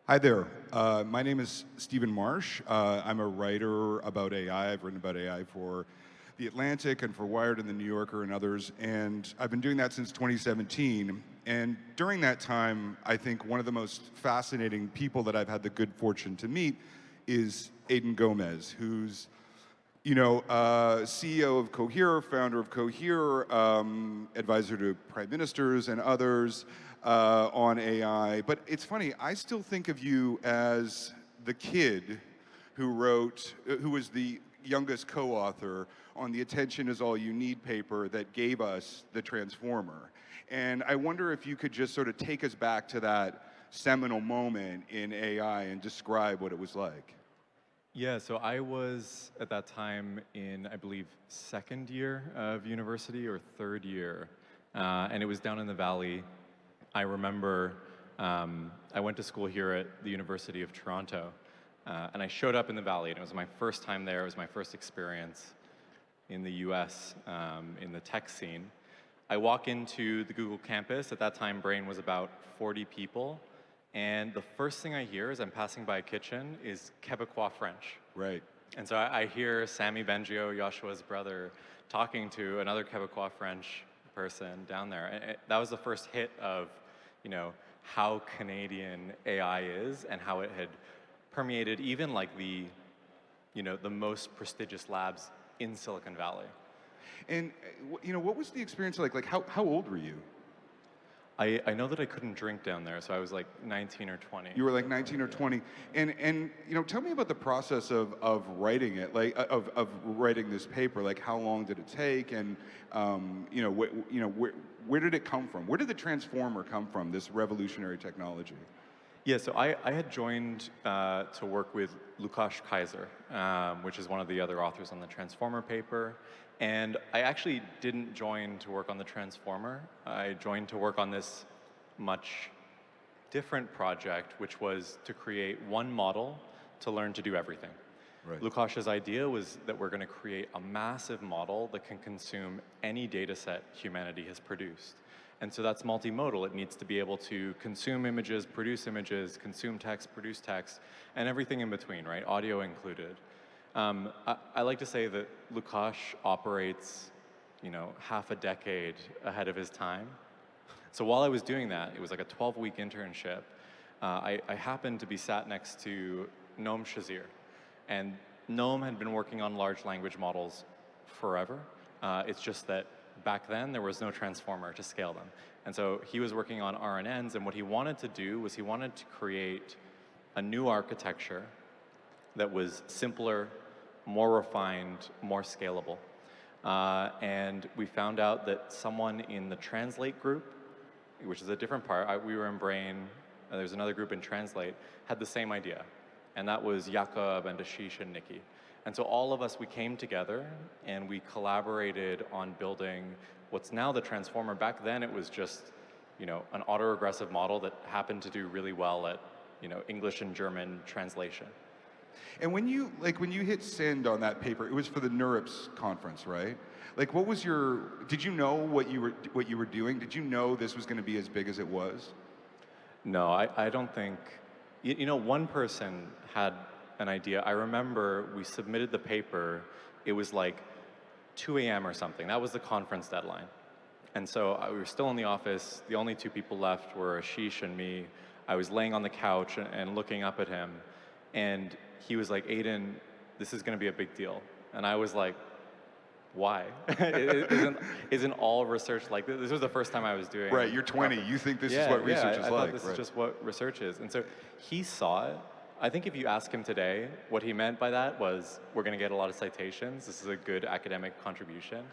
Hi there. My name is Stephen Marche. I'm a writer about AI. I've written about AI for The Atlantic and for Wired and The New Yorker and others. And I've been doing that since 2017. And during that time, I think one of the most fascinating people that I've had the good fortune to meet is Aidan Gomez, who's CEO of Cohere, founder of Cohere, advisor to prime ministers and others on AI. But it's funny, I still think of you as the kid who was the youngest co-author on the Attention Is All You Need paper that gave us the Transformer. And I wonder if you could just sort of take us back to that seminal moment in AI and describe what it was like. Yeah, so I was at that time in, I believe, second year of university or third year, and it was down in the valley. I remember I went to school here at the University of Toronto, and I showed up in the valley, and it was my first time there. It was my first experience in the US in the tech scene. I walk into the Google campus. At that time, Brain was about 40 people. And the first thing I hear as I'm passing by a kitchen is Quebecois French. Right. And so I hear Sammy Bengio, Joshua's brother, talking to another Quebecois French person down there. And that was the first hit of, how Canadian AI is and how it had permeated even like the most prestigious labs in Silicon Valley. And what was the experience like? Like, how old were you? I know that I couldn't drink down there, so I was like 19 or 20. You were like 19 or 20, and tell me about the process of writing it, like of writing this paper. Like, how long did it take, and where did it come from? Where did the Transformer come from? This revolutionary technology. Yeah, so I had joined to work with Lukasz Kaiser, which is one of the other authors on the Transformer paper. And I actually didn't join to work on the Transformer. I joined to work on this much different project, which was to create one model to learn to do everything. Right. Lukasz's idea was that we're going to create a massive model that can consume any data set humanity has produced. And so that's multimodal. It needs to be able to consume images, consume text, produce text, and everything in between, right? Audio included. I like to say that Lukasz operates, half a decade ahead of his time. So while I was doing that, it was like a 12-week internship. I happened to be sat next to Noam Shazir. And Noam had been working on large language models forever. It's just that back then, there was no transformer to scale them. And so he was working on RNNs, and what he wanted to do was he wanted to create a new architecture that was simpler, more refined, more scalable. And we found out that someone in the Translate group, which is a different part, we were in Brain, there's another group in Translate, had the same idea. And that was Jakob and Ashish and Nikki. And so all of us, we came together and we collaborated on building what's now the Transformer. Back then it was just, an autoregressive model that happened to do really well at, English and German translation. And when you hit send on that paper, it was for the NeurIPS conference, right? Like, did you know what you were doing? Did you know this was going to be as big as it was? No, I don't think, one person had an idea. I remember we submitted the paper, it was like 2 a.m. or something. That was the conference deadline. And so we were still in the office. The only two people left were Ashish and me. I was laying on the couch and looking up at him. And he was like, Aidan, this is going to be a big deal. And I was like, why? Isn't all research like this? This was the first time I was doing. Right, you're 20. You think this is what research is I like. Thought this is just what research is. And so he saw it. I think if you ask him today, what he meant by that was, we're going to get a lot of citations. This is a good academic contribution.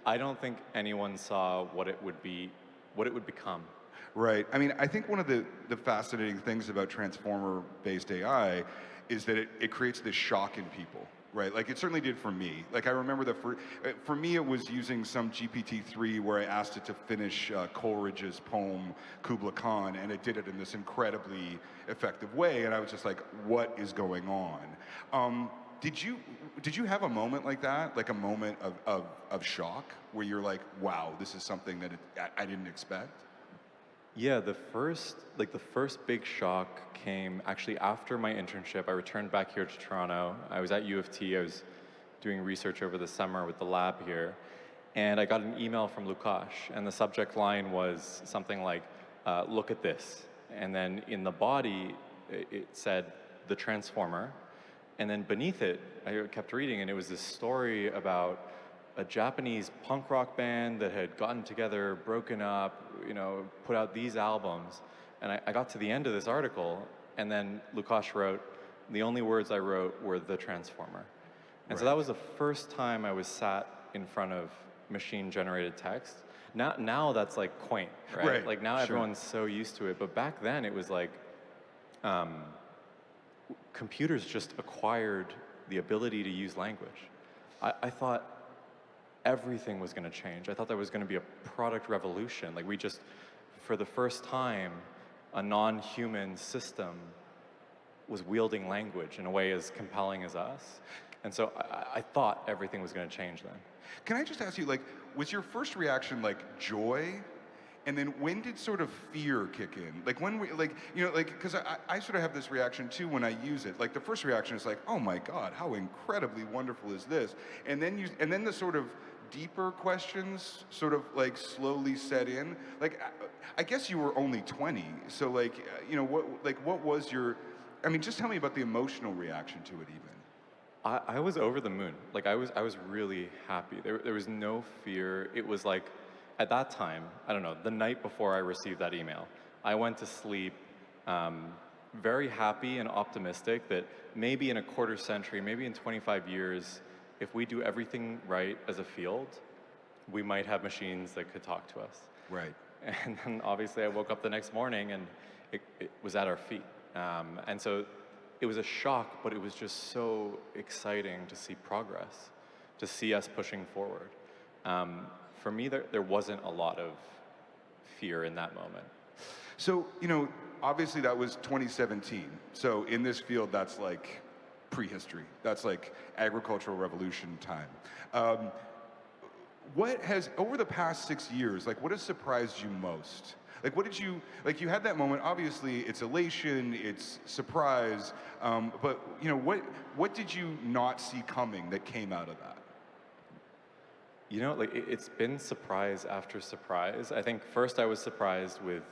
I don't think anyone saw what it would become. Right. I mean, I think one of the fascinating things about transformer-based AI is that it creates this shock in people, right? Like, it certainly did for me. Like, I remember for me, it was using some GPT-3 where I asked it to finish Coleridge's poem, Kubla Khan, and it did it in this incredibly effective way, and I was just like, what is going on? Did you have a moment like that, like a moment of shock, where you're like, wow, this is something that I didn't expect? Yeah, the first big shock came actually after my internship. I returned back here to Toronto. I was at U of T. I was doing research over the summer with the lab here, and I got an email from Lukash, and the subject line was something like, "Look at this," and then in the body it said the transformer, and then beneath it I kept reading, and it was this story about a Japanese punk rock band that had gotten together, broken up, put out these albums. And I got to the end of this article, and then Lukash wrote, the only words I wrote were the transformer. And so Right. that was the first time I was sat in front of machine-generated text. Now that's like quaint, right? Right, Like now sure. everyone's so used to it, but back then it was like computers just acquired the ability to use language. I thought everything was going to change. I thought there was going to be a product revolution. Like we just, for the first time, a non-human system was wielding language in a way as compelling as us. And so I thought everything was going to change then. Can I just ask you, like, was your first reaction like joy? And then when did sort of fear kick in? Like when we, like, because I sort of have this reaction too when I use it. Like the first reaction is like, oh my God, how incredibly wonderful is this? And then the sort of deeper questions sort of like slowly set in. Like, I guess you were only 20. So like, what was your, I mean, just tell me about the emotional reaction to it even. I was over the moon. Like I was really happy. There was no fear. It was like, at that time, I don't know, the night before I received that email, I went to sleep very happy and optimistic that maybe in a quarter century, maybe in 25 years, if we do everything right as a field, we might have machines that could talk to us. Right. And then obviously I woke up the next morning and it was at our feet. And so it was a shock, but it was just so exciting to see progress, to see us pushing forward. For me, there wasn't a lot of fear in that moment. So, obviously that was 2017. So in this field, that's like prehistory. That's like agricultural revolution time. What has, over the past 6 years, like what has surprised you most? Like what did you, like you had that moment, obviously it's elation, it's surprise, but what did you not see coming that came out of that? Like it's been surprise after surprise. I think first I was surprised with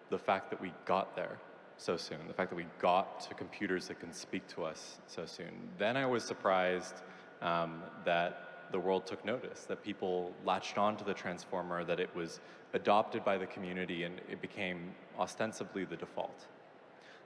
the fact that we got there so soon, the fact that we got to computers that can speak to us so soon. Then I was surprised that the world took notice, that people latched onto the transformer, that it was adopted by the community and it became ostensibly the default.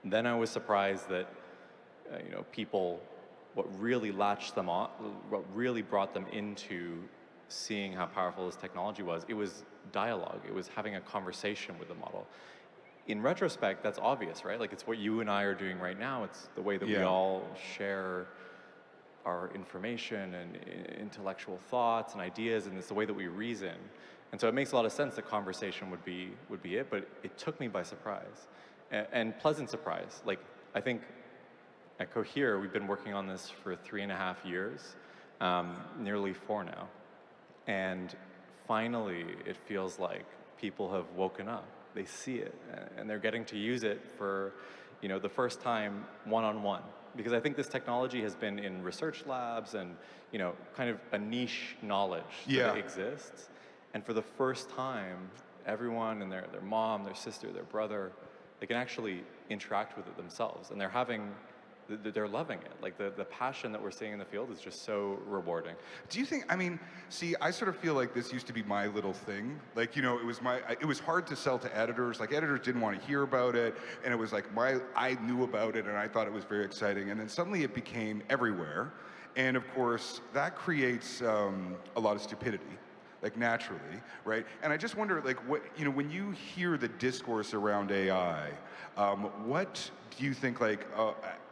Then I was surprised that people, what really latched them on, what really brought them into seeing how powerful this technology was, it was dialogue. It was having a conversation with the model. In retrospect, that's obvious, right? Like it's what you and I are doing right now. It's the way that we all share our information and intellectual thoughts and ideas, and it's the way that we reason. And so it makes a lot of sense that conversation would be it, but it took me by surprise, and pleasant surprise. Like I think at Cohere, we've been working on this for 3.5 years, nearly 4 now. And finally, it feels like people have woken up. They see it, and they're getting to use it for, the first time one-on-one. Because I think this technology has been in research labs and, kind of a niche knowledge that exists. And for the first time, everyone and their mom, their sister, their brother, they can actually interact with it themselves. And they're loving it. Like the passion that we're seeing in the field is just so rewarding. Do you think, see, I sort of feel like this used to be my little thing. Like, it was hard to sell to editors. Like editors didn't want to hear about it. And it was like I knew about it and I thought it was very exciting. And then suddenly it became everywhere. And of course, that creates a lot of stupidity, like naturally, right? And I just wonder, like, when you hear the discourse around AI, what do you think, like,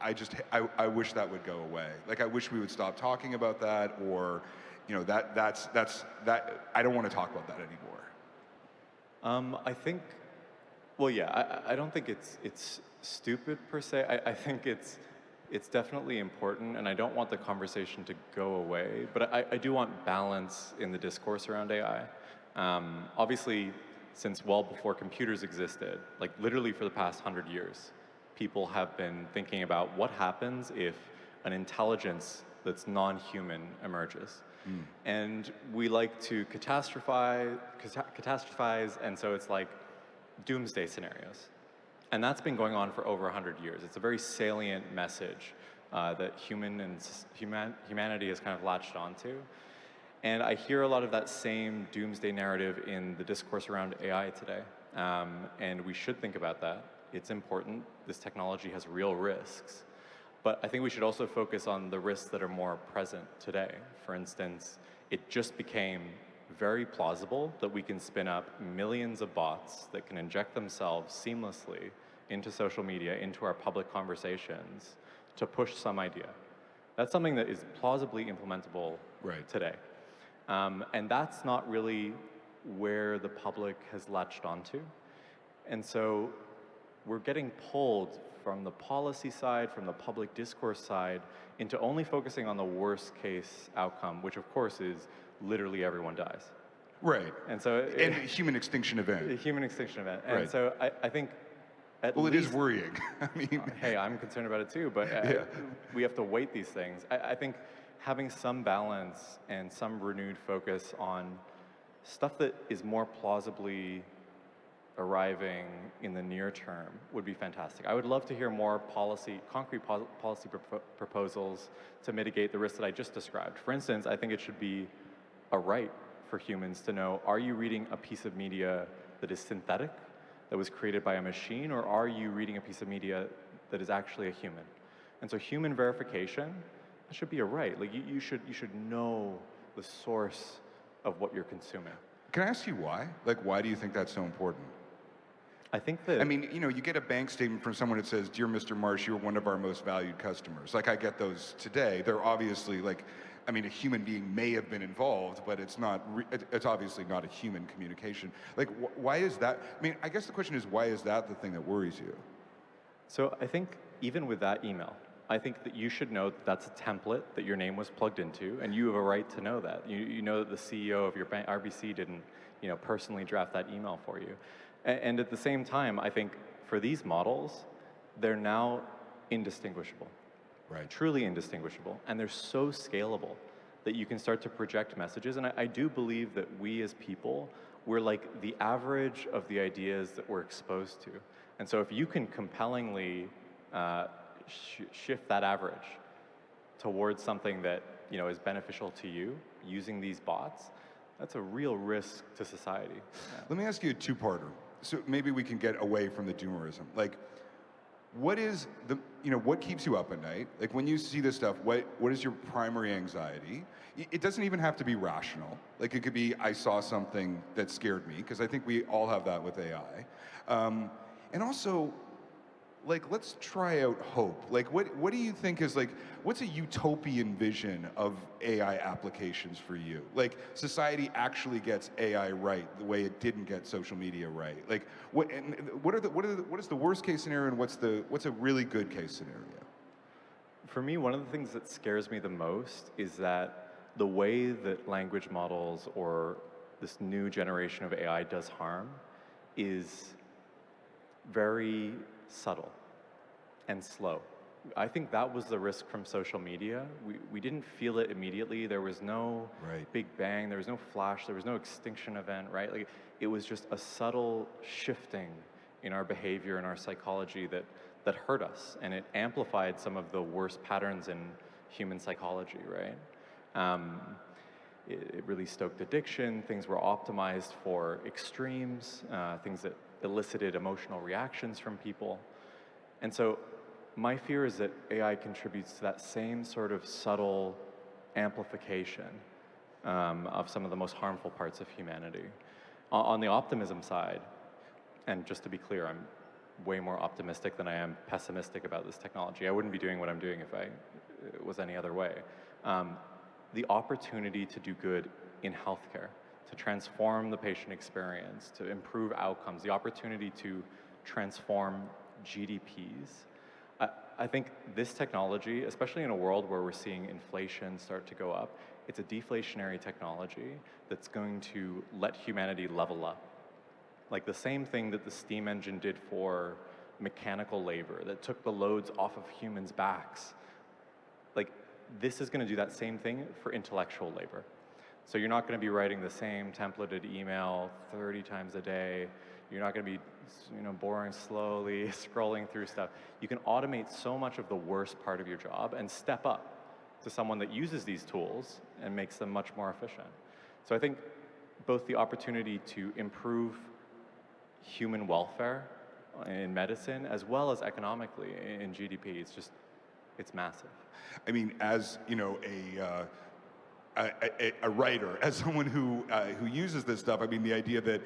I wish that would go away? Like, I wish we would stop talking about that, or, that's I don't want to talk about that anymore. I think, well, yeah, I don't think it's stupid per se. I think it's definitely important, and I don't want the conversation to go away, but I do want balance in the discourse around AI. Obviously, since well before computers existed, like literally for the past 100 years, people have been thinking about what happens if an intelligence that's non-human emerges. And we like to catastrophize, and so it's like doomsday scenarios. And that's been going on for over 100 years. It's a very salient message that humanity has kind of latched onto. And I hear a lot of that same doomsday narrative in the discourse around AI today. And we should think about that. It's important. This technology has real risks. But I think we should also focus on the risks that are more present today. For instance, it just became very plausible that we can spin up millions of bots that can inject themselves seamlessly into social media, into our public conversations, to push some idea. That's something that is plausibly implementable today. And that's not really where the public has latched onto. And so we're getting pulled from the policy side, from the public discourse side, into only focusing on the worst case outcome, which of course is literally everyone dies. Right. And so and a human extinction event. A human extinction event. Right. And so I think at well, least, it is worrying. I mean, hey, I'm concerned about it too, but we have to weight these things. I think having some balance and some renewed focus on stuff that is more plausibly arriving in the near term would be fantastic. I would love to hear more concrete policy proposals to mitigate the risks that I just described. For instance, I think it should be a right for humans to know, are you reading a piece of media that is synthetic, that was created by a machine, or are you reading a piece of media that is actually a human? And so human verification should be a right. Like you should know the source of what you're consuming. Can I ask you why? Like, why do you think that's so important? I think that... I mean, you know, you get a bank statement from someone that says, "Dear Mr. Marche, you're one of our most valued customers." Like, I get those today. They're obviously like, I mean, a human being may have been involved, but it's not. It's obviously not a human communication. Like, why is that? I mean, I guess the question is, why is that the thing that worries you? So I think even with that email, I think that you should know that that's a template that your name was plugged into, and you have a right to know that. You know that the CEO of your bank, RBC, didn't, you know, personally draft that email for you. And at the same time, I think for these models, they're now indistinguishable. Right. Truly indistinguishable. And they're so scalable that you can start to project messages. And I do believe that we as people, we're like the average of the ideas that we're exposed to. And so if you can compellingly shift that average towards something that, you know, is beneficial to you using these bots, that's a real risk to society. Yeah. Let me ask you a two-parter. So maybe we can get away from the doomerism. Like, what is the, you know, what keeps you up at night? Like, when you see this stuff, what is your primary anxiety? It doesn't even have to be rational. Like, it could be, I saw something that scared me, because I think we all have that with AI. And also, like, let's try out hope. Like, what do you think is, like, what's a utopian vision of AI applications for you? Like, society actually gets AI right the way it didn't get social media right. Like, what is the worst case scenario, and what's a really good case scenario? For me, one of the things that scares me the most is that the way that language models or this new generation of AI does harm is very subtle and slow. I think that was the risk from social media. We didn't feel it immediately. There was no big bang, there was no flash, there was no extinction event, right? Like, it was just a subtle shifting in our behavior and our psychology that hurt us, and it amplified some of the worst patterns in human psychology, right? It really stoked addiction, things were optimized for extremes, things that elicited emotional reactions from people. And so my fear is that AI contributes to that same sort of subtle amplification of some of the most harmful parts of humanity. On the optimism side, and just to be clear, I'm way more optimistic than I am pessimistic about this technology. I wouldn't be doing what I'm doing if it was any other way. The opportunity to do good in healthcare, to transform the patient experience, to improve outcomes, the opportunity to transform GDPs. I think this technology, especially in a world where we're seeing inflation start to go up, it's a deflationary technology that's going to let humanity level up. Like the same thing that the steam engine did for mechanical labor, that took the loads off of humans' backs. Like, this is going to do that same thing for intellectual labor. So you're not going to be writing the same templated email 30 times a day. You're not going to be, boring slowly, scrolling through stuff. You can automate so much of the worst part of your job and step up to someone that uses these tools and makes them much more efficient. So I think both the opportunity to improve human welfare in medicine as well as economically in GDP, it's massive. I mean, as a writer, as someone who uses this stuff, I mean, the idea that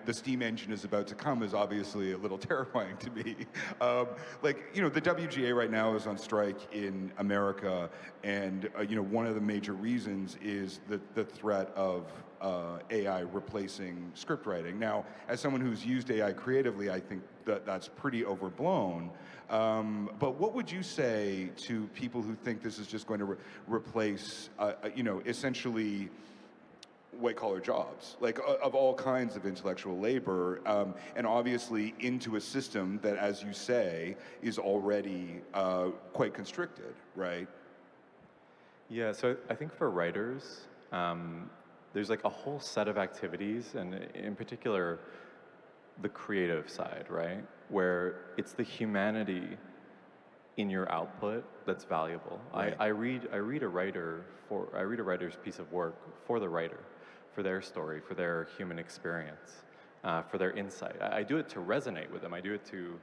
the steam engine is about to come is obviously a little terrifying to me. The WGA right now is on strike in America, and one of the major reasons is the threat of AI replacing script writing. Now, as someone who's used AI creatively, I think that's pretty overblown. But what would you say to people who think this is just going to replace, essentially white-collar jobs, like of all kinds of intellectual labor, and obviously into a system that, as you say, is already quite constricted, right? Yeah, so I think for writers, there's like a whole set of activities, and in particular, the creative side, right? Where it's the humanity in your output that's valuable. Right. I read a writer's piece of work for the writer, for their story, for their human experience, for their insight. I do it to resonate with them. I do it to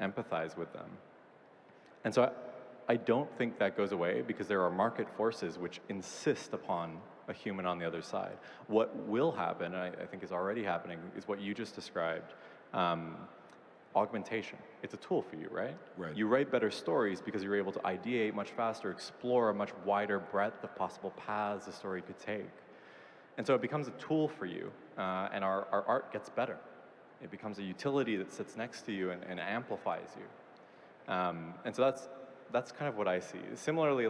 empathize with them. And so I don't think that goes away because there are market forces which insist upon a human on the other side. What will happen, and I think is already happening, is what you just described, augmentation. It's a tool for you, right? Right. You write better stories because you're able to ideate much faster, explore a much wider breadth of possible paths a story could take. And so it becomes a tool for you, and our art gets better. It becomes a utility that sits next to you and amplifies you. And so that's kind of what I see. Similarly,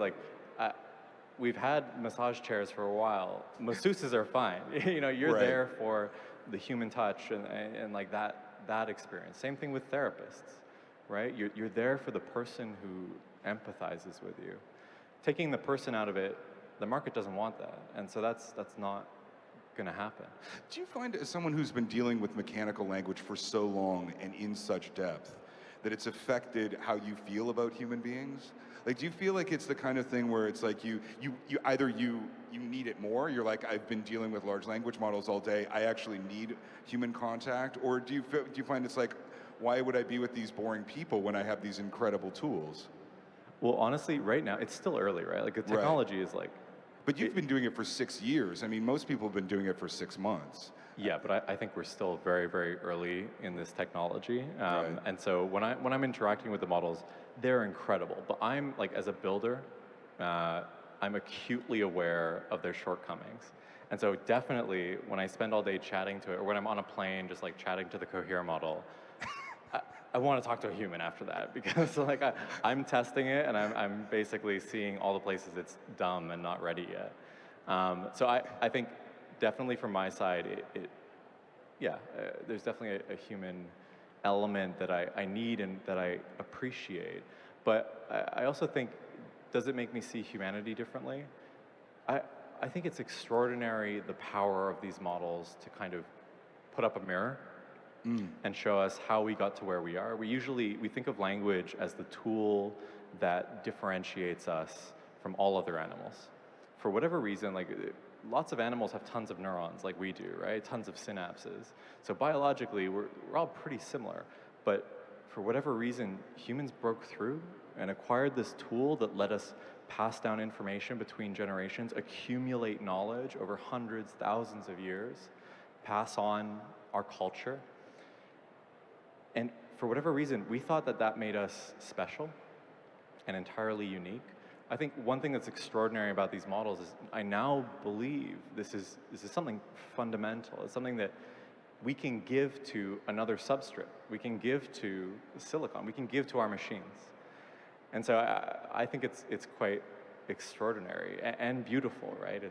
we've had massage chairs for a while. Masseuses are fine. You're Right. there for the human touch and like that experience. Same thing with therapists, right? You're there for the person who empathizes with you. Taking the person out of it, the market doesn't want that, and so that's not going to happen. Do you find, as someone who's been dealing with mechanical language for so long and in such depth, that it's affected how you feel about human beings? Like, do you feel like it's the kind of thing where it's like you either you need it more, you're like, I've been dealing with large language models all day, I actually need human contact, or do you find it's like, why would I be with these boring people when I have these incredible tools? Well, honestly, right now, it's still early, right? Like, the technology is like... But you've been doing it for 6 years. I mean, most people have been doing it for 6 months. Yeah, but I think we're still very, very early in this technology. Right. And so when I'm interacting with the models, they're incredible. But I'm, like, as a builder, I'm acutely aware of their shortcomings. And so definitely, when I spend all day chatting to it, or when I'm on a plane just like chatting to the Cohere model, I want to talk to a human after that, because like I'm testing it and I'm basically seeing all the places it's dumb and not ready yet. So I think definitely from my side, there's definitely a human element that I need and that I appreciate. But I also think, does it make me see humanity differently? I think it's extraordinary the power of these models to kind of put up a mirror and show us how we got to where we are. We think of language as the tool that differentiates us from all other animals. For whatever reason, like lots of animals have tons of neurons like we do, right? Tons of synapses. So biologically, we're all pretty similar. But for whatever reason, humans broke through and acquired this tool that let us pass down information between generations, accumulate knowledge over hundreds, thousands of years, pass on our culture. And for whatever reason, we thought that made us special and entirely unique. I think one thing that's extraordinary about these models is I now believe this is something fundamental. It's something that we can give to another substrate. We can give to silicon. We can give to our machines. And so I think it's quite extraordinary and beautiful, right?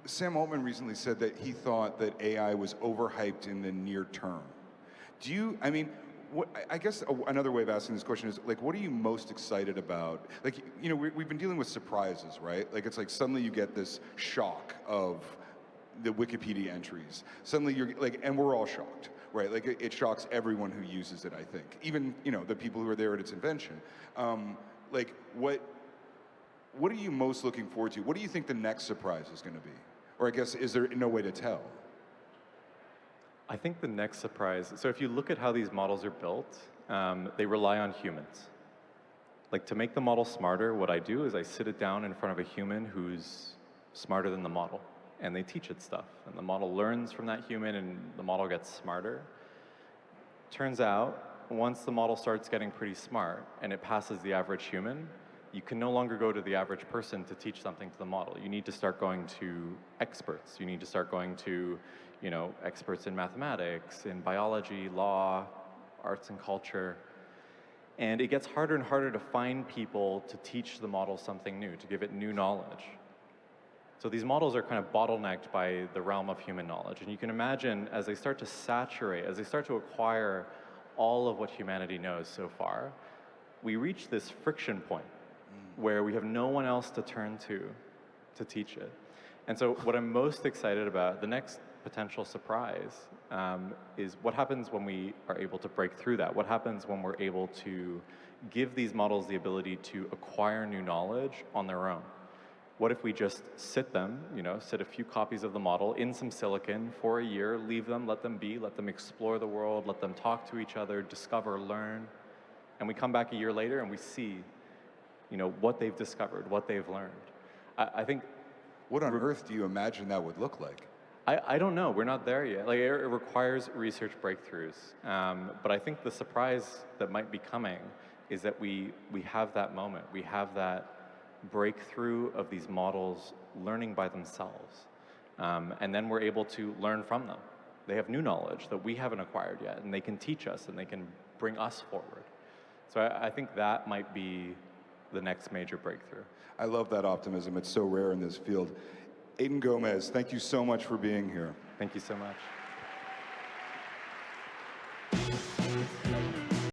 Sam Altman recently said that he thought that AI was overhyped in the near term. Do you, I mean, I guess another way of asking this question is, like, what are you most excited about? Like, you know, we've been dealing with surprises, right? Like, it's like suddenly you get this shock of the Wikipedia entries. Suddenly you're like, and we're all shocked, right? Like, it shocks everyone who uses it, I think. Even, you know, the people who are there at its invention. Like, what are you most looking forward to? What do you think the next surprise is going to be? Or I guess, is there no way to tell? I think the next surprise, so if you look at how these models are built, they rely on humans. Like, to make the model smarter, what I do is I sit it down in front of a human who's smarter than the model, and they teach it stuff. And the model learns from that human, and the model gets smarter. Turns out, once the model starts getting pretty smart, and it passes the average human, you can no longer go to the average person to teach something to the model. You need to start going to experts. You need to start going to, you know, experts in mathematics, in biology, law, arts and culture. And it gets harder and harder to find people to teach the model something new, to give it new knowledge. So these models are kind of bottlenecked by the realm of human knowledge. And you can imagine, as they start to saturate, as they start to acquire all of what humanity knows so far, we reach this friction point where we have no one else to turn to teach it. And so what I'm most excited about, the next potential surprise, is what happens when we are able to break through that? What happens when we're able to give these models the ability to acquire new knowledge on their own? What if we just sit them, you know, sit a few copies of the model in some silicon for a year, leave them, let them be, let them explore the world, let them talk to each other, discover, learn, and we come back a year later and we see, you know, what they've discovered, what they've learned. I think. What on earth do you imagine that would look like? I don't know. We're not there yet. Like, it requires research breakthroughs. But I think the surprise that might be coming is that we have that moment. We have that breakthrough of these models learning by themselves. And then we're able to learn from them. They have new knowledge that we haven't acquired yet, and they can teach us, and they can bring us forward. So I think that might be the next major breakthrough. I love that optimism. It's so rare in this field. Aidan Gomez, thank you so much for being here. Thank you so much.